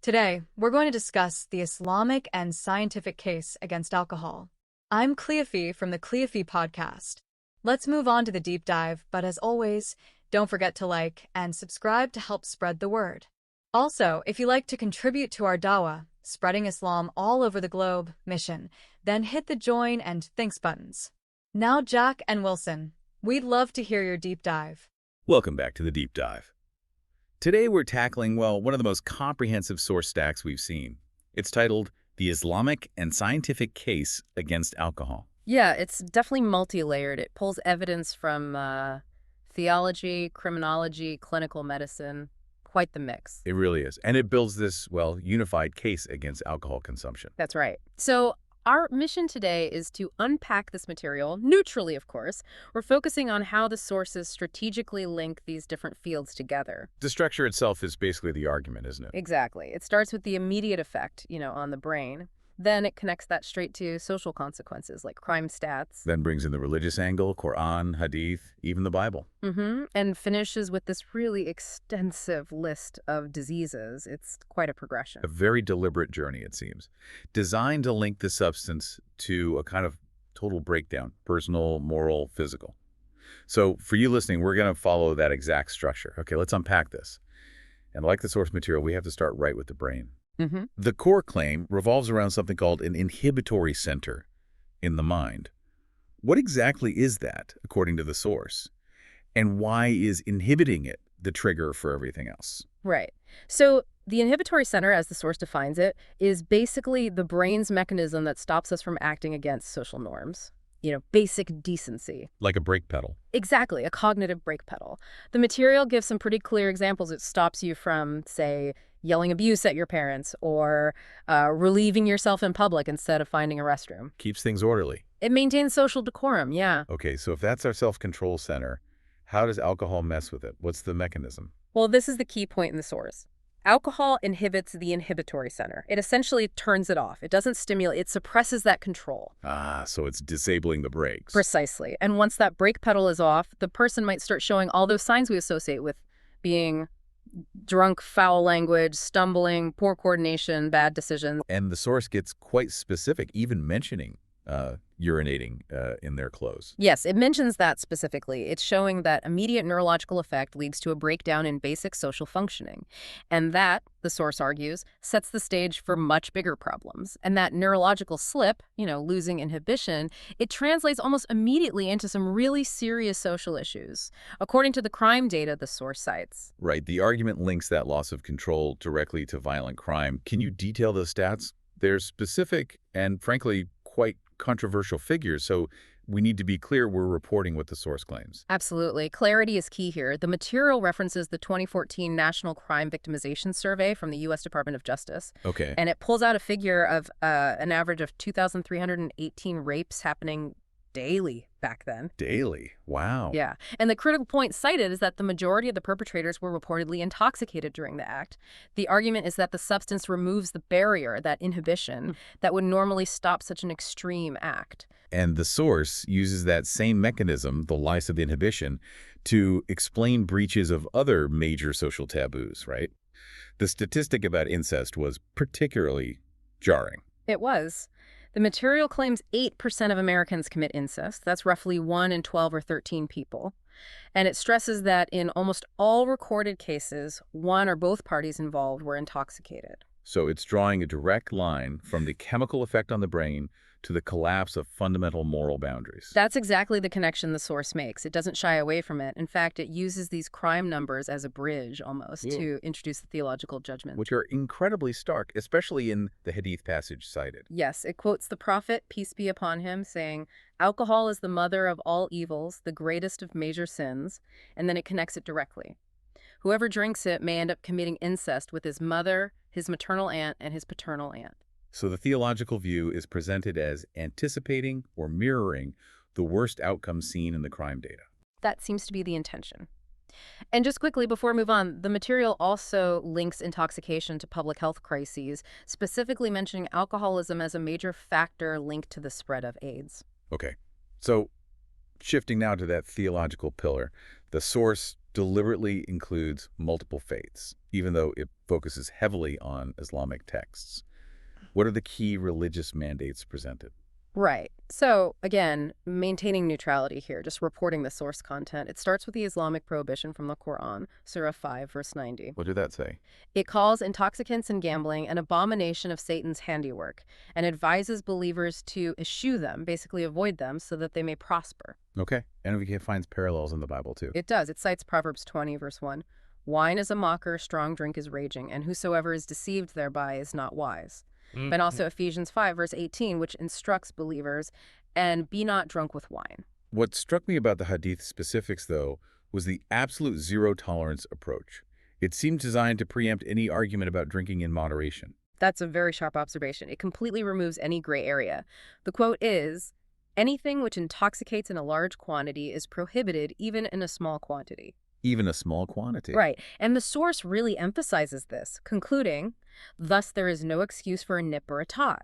Today, we're going to discuss the Islamic and scientific case against alcohol. I'm Cleofe from the Cleofe podcast. Let's move on to the deep dive, but as always, don't forget to like and subscribe to help spread the word. Also, if you like to contribute to our dawah, spreading Islam all over the globe, mission, then hit the join and thanks buttons. Now, Jack and Wilson, we'd love to hear your deep dive. Welcome back to the Deep Dive. Today we're tackling, well, one of the most comprehensive source stacks we've seen. It's titled The Islamic and Scientific Case Against Alcohol. Yeah, it's definitely multi-layered. It pulls evidence from theology, criminology, clinical medicine, quite the mix. It really is. And it builds this, well, unified case against alcohol consumption. That's right. So our mission today is to unpack this material, neutrally, of course. We're focusing on how the sources strategically link these different fields together. The structure itself is basically the argument, isn't it? Exactly. It starts with the immediate effect, on the brain. Then it connects that straight to social consequences like crime stats. Then brings in the religious angle, Qur'an, Hadith, even the Bible. And finishes with this really extensive list of diseases. It's quite a progression. A very deliberate journey, it seems, designed to link the substance to a kind of total breakdown, personal, moral, physical. So for you listening, we're going to follow that exact structure. Okay, let's unpack this. And like the source material, we have to start right with the brain. The core claim revolves around something called an inhibitory center in the mind. What exactly is that, according to the source? And why is inhibiting it the trigger for everything else? Right. So the inhibitory center, as the source defines it, is basically the brain's mechanism that stops us from acting against social norms. Basic decency. Like a brake pedal. Exactly, a cognitive brake pedal. The material gives some pretty clear examples. It stops you from, say, yelling abuse at your parents or relieving yourself in public instead of finding a restroom. Keeps things orderly. It maintains social decorum, yeah. Okay, so if that's our self-control center, how does alcohol mess with it? What's the mechanism? Well, this is the key point in the source. Alcohol inhibits the inhibitory center. It essentially turns it off. It doesn't stimulate. It suppresses that control. So it's disabling the brakes. Precisely. And once that brake pedal is off, the person might start showing all those signs we associate with being drunk, foul language, stumbling, poor coordination, bad decisions. And the source gets quite specific, even mentioning urinating in their clothes. Yes, it mentions that specifically. It's showing that immediate neurological effect leads to a breakdown in basic social functioning. And that, the source argues, sets the stage for much bigger problems. And that neurological slip, losing inhibition, it translates almost immediately into some really serious social issues, according to the crime data the source cites. Right. The argument links that loss of control directly to violent crime. Can you detail the stats? They're specific and, frankly, quite controversial figures, so we need to be clear we're reporting what the source claims. Absolutely. Clarity is key here. The material references the 2014 National Crime Victimization Survey from the U.S. Department of Justice. Okay. And it pulls out a figure of an average of 2,318 rapes happening daily back then. Daily? Wow. Yeah. And the critical point cited is that the majority of the perpetrators were reportedly intoxicated during the act. The argument is that the substance removes the barrier, that inhibition, that would normally stop such an extreme act. And the source uses that same mechanism, the loss of inhibition, to explain breaches of other major social taboos, right? The statistic about incest was particularly jarring. It was. The material claims 8% of Americans commit incest. That's roughly 1 in 12 or 13 people. And it stresses that in almost all recorded cases, one or both parties involved were intoxicated. So it's drawing a direct line from the chemical effect on the brain to the collapse of fundamental moral boundaries. That's exactly the connection the source makes. It doesn't shy away from it. In fact, it uses these crime numbers as a bridge almost to introduce the theological judgment. Which are incredibly stark, especially in the Hadith passage cited. Yes, it quotes the prophet, peace be upon him, saying, "Alcohol is the mother of all evils, the greatest of major sins," and then it connects it directly. Whoever drinks it may end up committing incest with his mother, his maternal aunt, and his paternal aunt. So the theological view is presented as anticipating or mirroring the worst outcome seen in the crime data. That seems to be the intention. And just quickly, before we move on, the material also links intoxication to public health crises, specifically mentioning alcoholism as a major factor linked to the spread of AIDS. Okay, so shifting now to that theological pillar, the source deliberately includes multiple faiths, even though it focuses heavily on Islamic texts. What are the key religious mandates presented? Right. So, again, maintaining neutrality here, just reporting the source content. It starts with the Islamic prohibition from the Qur'an, Surah 5, verse 90. What did that say? It calls intoxicants and gambling an abomination of Satan's handiwork and advises believers to eschew them, basically avoid them, so that they may prosper. Okay. And we can find parallels in the Bible, too. It does. It cites Proverbs 20, verse 1. Wine is a mocker, strong drink is raging, and whosoever is deceived thereby is not wise. And also Ephesians 5, verse 18, which instructs believers, and be not drunk with wine. What struck me about the Hadith specifics, though, was the absolute zero-tolerance approach. It seemed designed to preempt any argument about drinking in moderation. That's a very sharp observation. It completely removes any gray area. The quote is, anything which intoxicates in a large quantity is prohibited even in a small quantity. Even a small quantity. Right. And the source really emphasizes this, concluding, thus there is no excuse for a nip or a tot.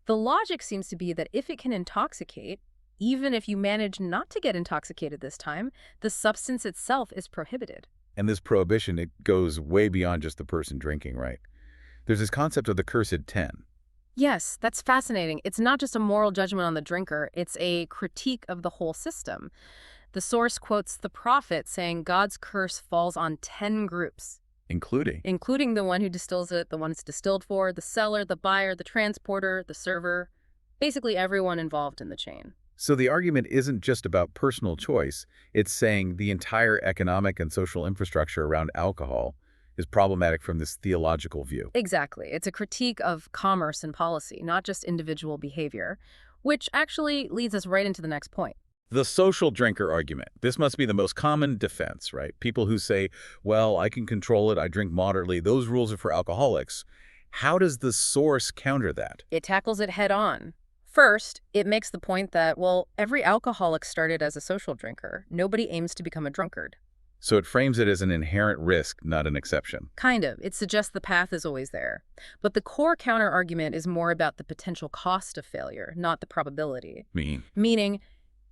The logic seems to be that if it can intoxicate, even if you manage not to get intoxicated this time, the substance itself is prohibited. And this prohibition, it goes way beyond just the person drinking, right? There's this concept of the cursed 10. Yes, that's fascinating. It's not just a moral judgment on the drinker, it's a critique of the whole system. The source quotes the prophet saying God's curse falls on 10 groups. Including the one who distills it, the one it's distilled for, the seller, the buyer, the transporter, the server, basically everyone involved in the chain. So the argument isn't just about personal choice. It's saying the entire economic and social infrastructure around alcohol is problematic from this theological view. Exactly. It's a critique of commerce and policy, not just individual behavior, which actually leads us right into the next point. The social drinker argument. This must be the most common defense, right? People who say, well, I can control it, I drink moderately, those rules are for alcoholics. How does the source counter that? It tackles it head on. First, it makes the point that, well, every alcoholic started as a social drinker. Nobody aims to become a drunkard. So it frames it as an inherent risk, not an exception. Kind of. It suggests the path is always there. But the core counter-argument is more about the potential cost of failure, not the probability. Meaning,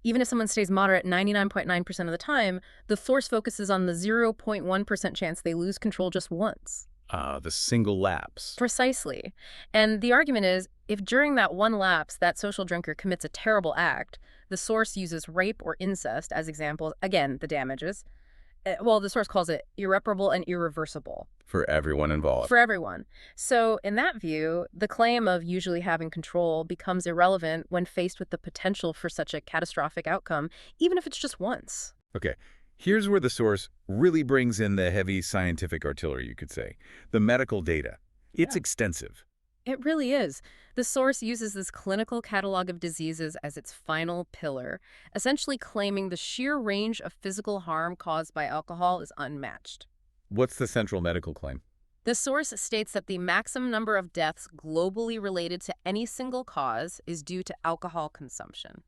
even if someone stays moderate 99.9% of the time, the source focuses on the 0.1% chance they lose control just once. The single lapse. Precisely. And the argument is, if during that one lapse that social drinker commits a terrible act, the source uses rape or incest as examples, again, the damages. Well, the source calls it irreparable and irreversible. For everyone involved. For everyone. So in that view, the claim of usually having control becomes irrelevant when faced with the potential for such a catastrophic outcome, even if it's just once. Okay. Here's where the source really brings in the heavy scientific artillery, you could say. The medical data. It's extensive. It really is. The source uses this clinical catalog of diseases as its final pillar, essentially claiming the sheer range of physical harm caused by alcohol is unmatched. What's the central medical claim? The source states that the maximum number of deaths globally related to any single cause is due to alcohol consumption.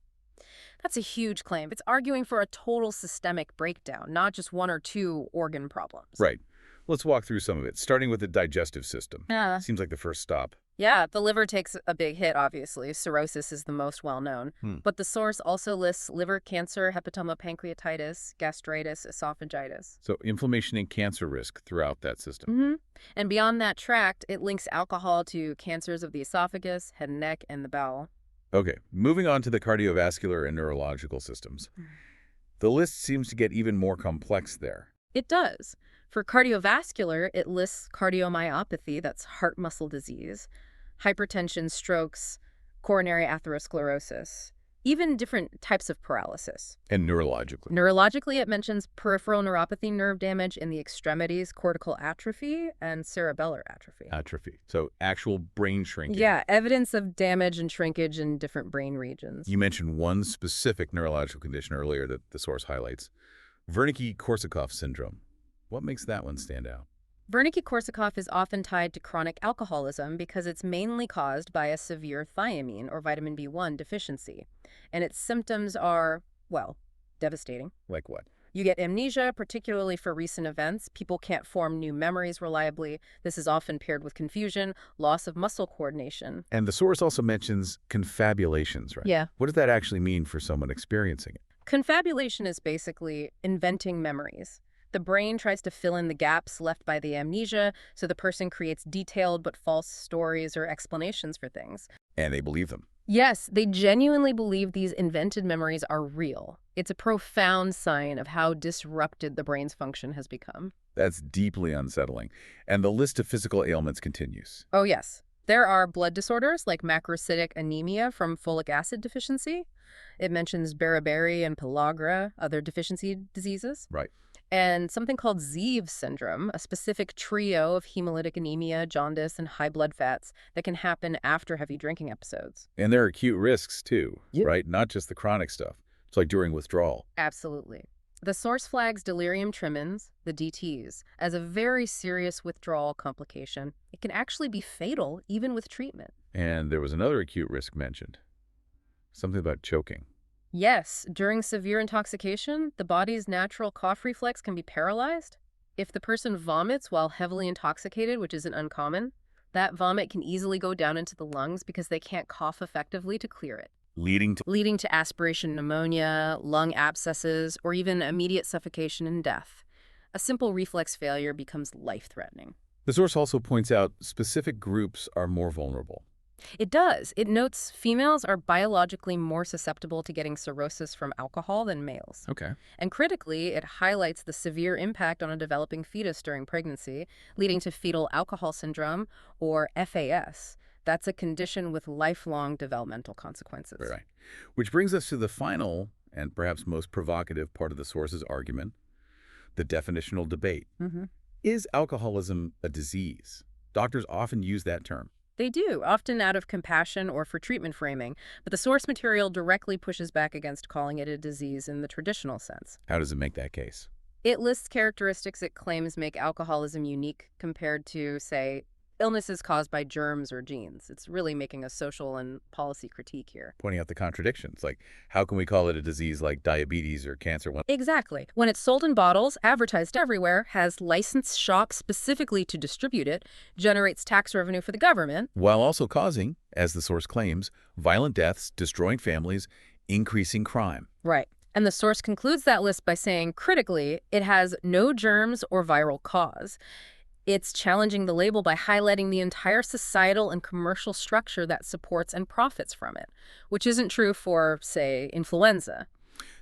That's a huge claim. It's arguing for a total systemic breakdown, not just one or two organ problems. Right. Let's walk through some of it, starting with the digestive system. Seems like the first stop. Yeah, the liver takes a big hit, obviously. Cirrhosis is the most well-known. But the source also lists liver cancer, hepatomepancreatitis, gastritis, esophagitis. So inflammation and cancer risk throughout that system. And beyond that tract, it links alcohol to cancers of the esophagus, head and neck, and the bowel. Okay, moving on to the cardiovascular and neurological systems. The list seems to get even more complex there. It does. For cardiovascular, it lists cardiomyopathy, that's heart muscle disease, hypertension, strokes, coronary atherosclerosis, even different types of paralysis. And neurologically? Neurologically, it mentions peripheral neuropathy, nerve damage in the extremities, cortical atrophy, and cerebellar atrophy. Atrophy. So actual brain shrinking. Yeah, evidence of damage and shrinkage in different brain regions. You mentioned one specific neurological condition earlier that the source highlights. Wernicke-Korsakoff syndrome. What makes that one stand out? Wernicke-Korsakoff is often tied to chronic alcoholism because it's mainly caused by a severe thiamine or vitamin B1 deficiency. And its symptoms are, well, devastating. Like what? You get amnesia, particularly for recent events. People can't form new memories reliably. This is often paired with confusion, loss of muscle coordination. And the source also mentions confabulations, right? Yeah. What does that actually mean for someone experiencing it? Confabulation is basically inventing memories. The brain tries to fill in the gaps left by the amnesia, so the person creates detailed but false stories or explanations for things. And they believe them. Yes, they genuinely believe these invented memories are real. It's a profound sign of how disrupted the brain's function has become. That's deeply unsettling. And the list of physical ailments continues. Oh, yes. There are blood disorders like macrocytic anemia from folic acid deficiency. It mentions beriberi and pellagra, other deficiency diseases. Right. And something called Zeev syndrome, a specific trio of hemolytic anemia, jaundice, and high blood fats that can happen after heavy drinking episodes. And there are acute risks too, Yeah. right? Not just the chronic stuff. It's like during withdrawal. Absolutely. The source flags delirium tremens, the DTs, as a very serious withdrawal complication. It can actually be fatal even with treatment. And there was another acute risk mentioned. Something about choking. Yes, during severe intoxication, the body's natural cough reflex can be paralyzed. If the person vomits while heavily intoxicated, which isn't uncommon, that vomit can easily go down into the lungs because they can't cough effectively to clear it, Leading to aspiration pneumonia, lung abscesses, or even immediate suffocation and death. A simple reflex failure becomes life-threatening. The source also points out specific groups are more vulnerable. It does. It notes females are biologically more susceptible to getting cirrhosis from alcohol than males. Okay. And critically, it highlights the severe impact on a developing fetus during pregnancy, leading to fetal alcohol syndrome, or FAS. That's a condition with lifelong developmental consequences. Right. Which brings us to the final and perhaps most provocative part of the source's argument, the definitional debate. Mm-hmm. Is alcoholism a disease? Doctors often use that term. They do, often out of compassion or for treatment framing, but the source material directly pushes back against calling it a disease in the traditional sense. How does it make that case? It lists characteristics it claims make alcoholism unique compared to, say, illnesses caused by germs or genes. It's really making a social and policy critique here. Pointing out the contradictions, like how can we call it a disease like diabetes or cancer when Exactly. When it's sold in bottles, advertised everywhere, has licensed shops specifically to distribute it, generates tax revenue for the government, while also causing, as the source claims, violent deaths, destroying families, increasing crime. Right. And the source concludes that list by saying, critically, it has no germs or viral cause. It's challenging the label by highlighting the entire societal and commercial structure that supports and profits from it, which isn't true for, say, influenza.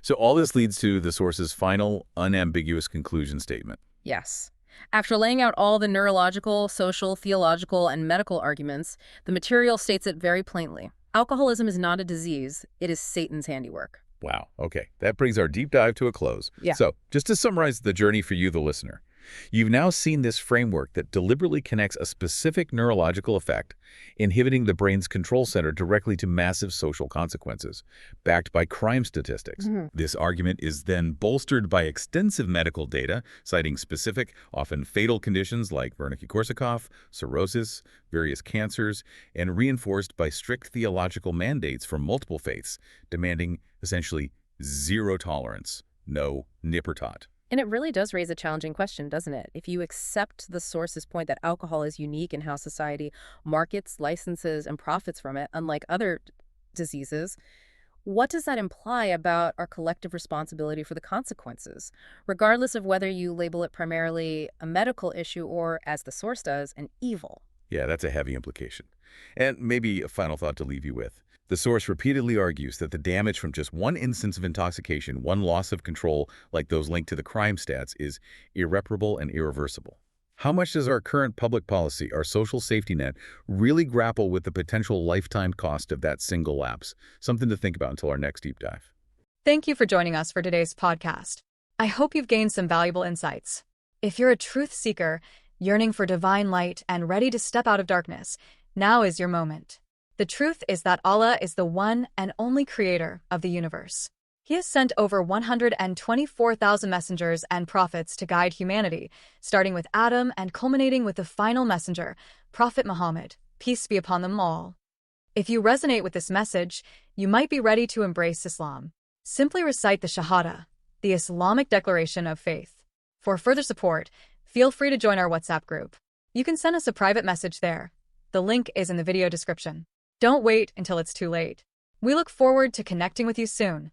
So all this leads to the source's final, unambiguous conclusion statement. Yes. After laying out all the neurological, social, theological, and medical arguments, the material states it very plainly. Alcoholism is not a disease. It is Satan's handiwork. Wow. Okay. That brings our deep dive to a close. Yeah. So just to summarize the journey for you, the listener, you've now seen this framework that deliberately connects a specific neurological effect, inhibiting the brain's control center directly to massive social consequences, backed by crime statistics. This argument is then bolstered by extensive medical data, citing specific, often fatal conditions like Wernicke-Korsakoff, cirrhosis, various cancers, and reinforced by strict theological mandates from multiple faiths, demanding essentially zero tolerance, no nippertot. And it really does raise a challenging question, doesn't it? If you accept the source's point that alcohol is unique in how society markets, licenses, and profits from it, unlike other diseases, what does that imply about our collective responsibility for the consequences, regardless of whether you label it primarily a medical issue or, as the source does, an evil? Yeah, that's a heavy implication. And maybe a final thought to leave you with. The source repeatedly argues that the damage from just one instance of intoxication, one loss of control, like those linked to the crime stats, is irreparable and irreversible. How much does our current public policy, our social safety net, really grapple with the potential lifetime cost of that single lapse? Something to think about until our next deep dive. Thank you for joining us for today's podcast. I hope you've gained some valuable insights. If you're a truth seeker, yearning for divine light and ready to step out of darkness, now is your moment. The truth is that Allah is the one and only creator of the universe. He has sent over 124,000 messengers and prophets to guide humanity, starting with Adam and culminating with the final messenger, Prophet Muhammad, peace be upon them all. If you resonate with this message, you might be ready to embrace Islam. Simply recite the Shahada, the Islamic declaration of faith. For further support, feel free to join our WhatsApp group. You can send us a private message there. The link is in the video description. Don't wait until it's too late. We look forward to connecting with you soon.